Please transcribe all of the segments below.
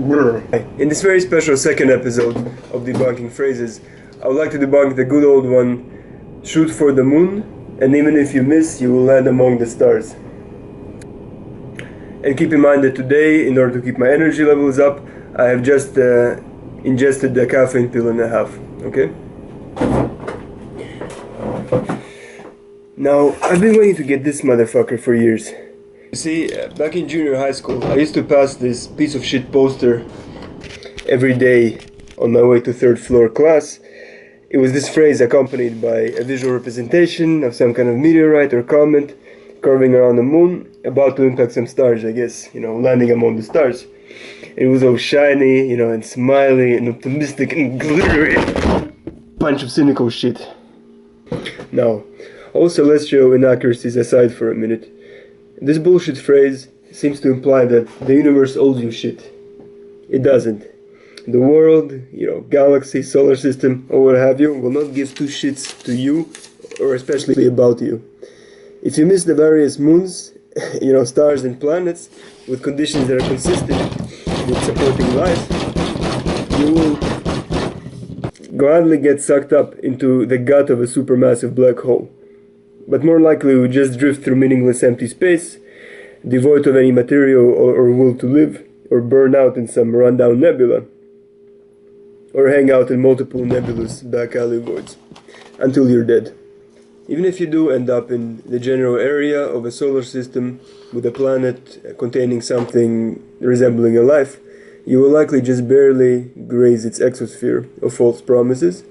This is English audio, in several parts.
In this very special second episode of Debunking Phrases, I would like to debunk the good old one, shoot for the moon, and even if you miss, you will land among the stars. And keep in mind that today, in order to keep my energy levels up, I have just ingested a caffeine pill and a half, okay? Now, I've been waiting to get this motherfucker for years. You see, back in junior high school, I used to pass this piece of shit poster every day on my way to third floor class. It was this phrase accompanied by a visual representation of some kind of meteorite or comet curving around the moon, about to impact some stars, I guess, landing among the stars. It was all shiny, and smiley and optimistic and glittery. Bunch of cynical shit. Now, all celestial inaccuracies aside for a minute, this bullshit phrase seems to imply that the universe owes you shit. It doesn't. The world, galaxy, solar system, or what have you, will not give two shits to you, or especially about you. If you miss the various moons, stars and planets, with conditions that are consistent with supporting life, you will gladly get sucked up into the gut of a supermassive black hole. But more likely you will just drift through meaningless empty space, devoid of any material or will to live, or burn out in some rundown nebula, or hang out in multiple nebulous back alley voids, until you're dead. Even if you do end up in the general area of a solar system with a planet containing something resembling a life, you will likely just barely graze its exosphere of false promises,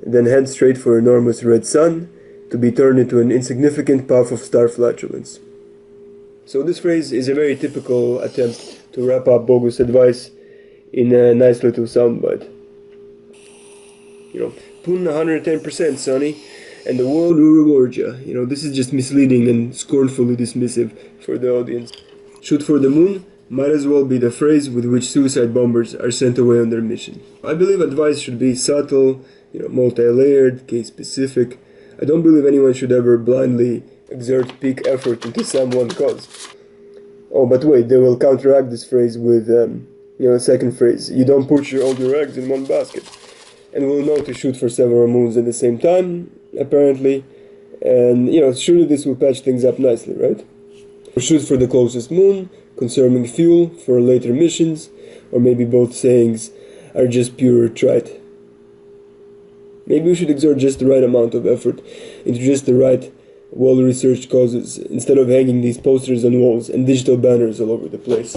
then head straight for an enormous red sun, to be turned into an insignificant puff of star flatulence. So this phrase is a very typical attempt to wrap up bogus advice in a nice little soundbite. Pun 110%, sonny, and the world will reward you. This is just misleading and scornfully dismissive for the audience. Shoot for the moon might as well be the phrase with which suicide bombers are sent away on their mission. I believe advice should be subtle, multi-layered, case-specific. I don't believe anyone should ever blindly exert peak effort into some one cause. Oh, but wait, they will counteract this phrase with, a second phrase. You don't put all your eggs in one basket. And we'll know to shoot for several moons at the same time, apparently. And, surely this will patch things up nicely, right? Or shoot for the closest moon, conserving fuel for later missions, or maybe both sayings are just pure trite. Maybe we should exert just the right amount of effort into just the right, well-researched causes, instead of hanging these posters on walls and digital banners all over the place.